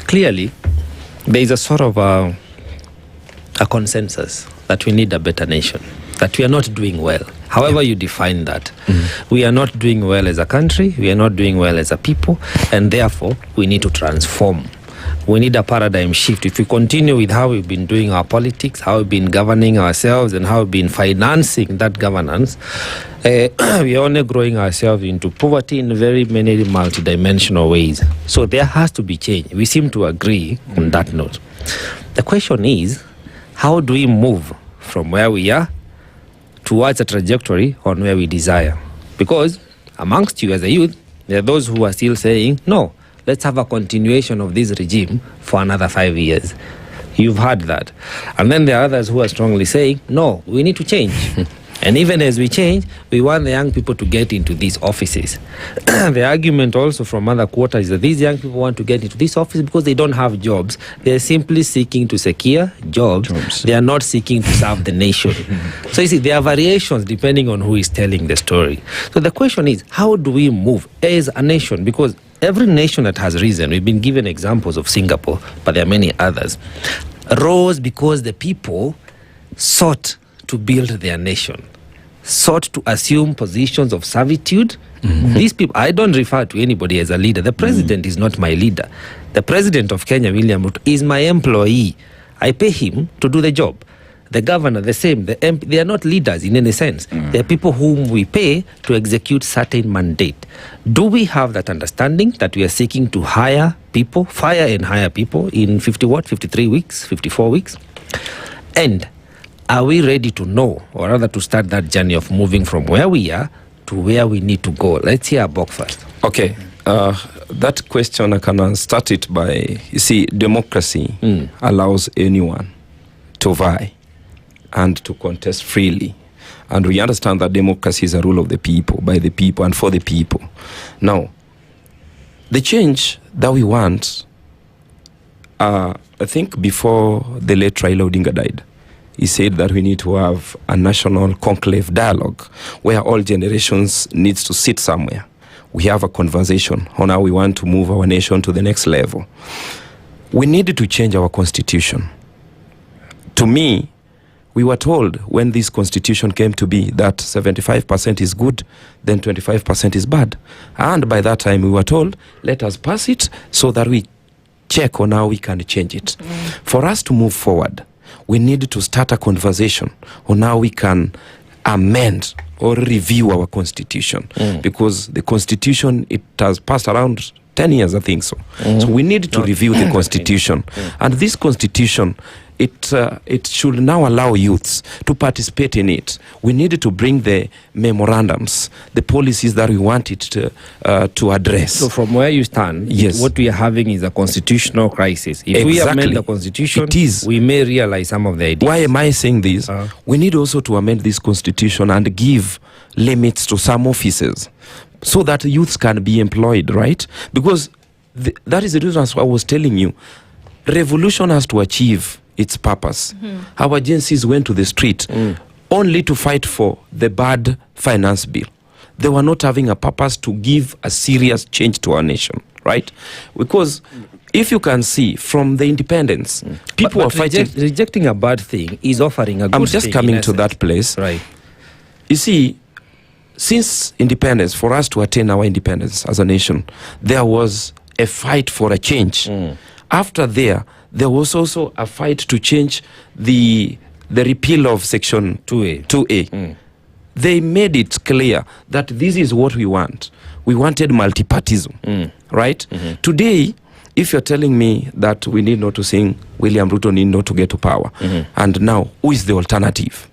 Clearly, there is a sort of a consensus that we need a better nation, that we are not doing well. However you define that, we are not doing well as a country, we are not doing well as a people, and therefore we need to transform. We need a paradigm shift. If we continue with how we've been doing our politics, how we've been governing ourselves, and how we've been financing that governance, we are only growing ourselves into poverty in very many multidimensional ways. So there has to be change. We seem to agree on that note. The question is, how do we move from where we are towards a trajectory on where we desire? Because amongst you as a youth, there are those who are still saying, no, let's have a continuation of this regime for another 5 years. You've heard that. And then there are others who are strongly saying, no, we need to change. And even as we change, we want the young people to get into these offices. The argument also from other quarters is that these young people want to get into this office because they don't have jobs. They're simply seeking to secure jobs. They are not seeking to serve the nation. So you see, there are variations depending on who is telling the story. So the question is, how do we move as a nation? Because every nation that has risen, we've been given examples of Singapore, but there are many others, rose because the people sought to build their nation, sought to assume positions of servitude. These people, I don't refer to anybody as a leader. The president is not my leader. The president of Kenya, William Ruto, is my employee. I pay him to do the job. The governor, the same. They are not leaders in any sense. They are people whom we pay to execute certain mandate. Do we have that understanding that we are seeking to hire people, fire and hire people in 53 weeks, 54 weeks? And are we ready to know, or rather to start that journey of moving from where we are to where we need to go? Let's hear Abok first. Okay. That question, I can start it by, you see, democracy allows anyone to vie and to contest freely. And we understand that democracy is a rule of the people, by the people, and for the people. Now, the change that we want, I think before the late Raila Odinga died, he said that we need to have a national conclave dialogue where all generations needs to sit somewhere. We have a conversation on how we want to move our nation to the next level. We needed to change our constitution. To me, we were told when this constitution came to be that 75% is good, then 25% is bad. And by that time we were told, let us pass it so that we check on how we can change it. For us to move forward, we need to start a conversation on how we can amend or review our constitution. Because the constitution, it has passed around 10 years, I think so. So we need to review the constitution. And this constitution, it should now allow youths to participate in it. We need to bring the memorandums, the policies that we want it to address. So from where you stand, yes, what we are having is a constitutional crisis. If we amend the constitution, we may realize some of the ideas. Why am I saying this? We need also to amend this constitution and give limits to some offices so that youths can be employed, right? Because that is the reason I was telling you, revolution has to achieve its purpose. Our agencies went to the street only to fight for the bad finance bill. They were not having a purpose to give a serious change to our nation, right? Because if you can see from the independence, people are fighting. Rejecting a bad thing is offering a good thing. I'm just coming to that place. Right. You see, since independence, for us to attain our independence as a nation, there was a fight for a change. After there was also a fight to change the repeal of Section 2A. They made it clear that this is what we want. We wanted multipartism, right? Today, if you're telling me that we need not to sing William Ruto need not to get to power, and now who is the alternative?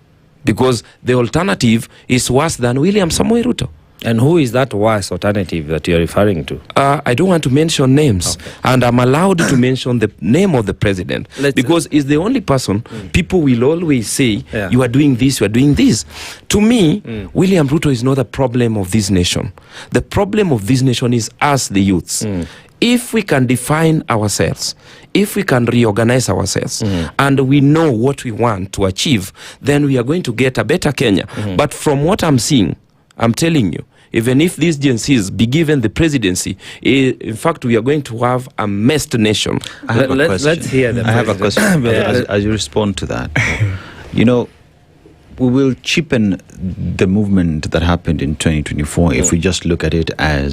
Because the alternative is worse than William Samoei Ruto. And who is that worse alternative that you're referring to? I don't want to mention names. Okay. And I'm allowed to mention the name of the president. Because he's the only person people will always say, you are doing this, you are doing this. To me, William Ruto is not the problem of this nation. The problem of this nation is us, the youths. If we can define ourselves, if we can reorganize ourselves, and we know what we want to achieve, then we are going to get a better Kenya. But from what I'm seeing, I'm telling you, even if these Gen Zs be given the presidency, in fact, we are going to have a messed nation. I have a question. Let's hear the I have a question. As you respond to that, you know, we will cheapen the movement that happened in 2024 if we just look at it as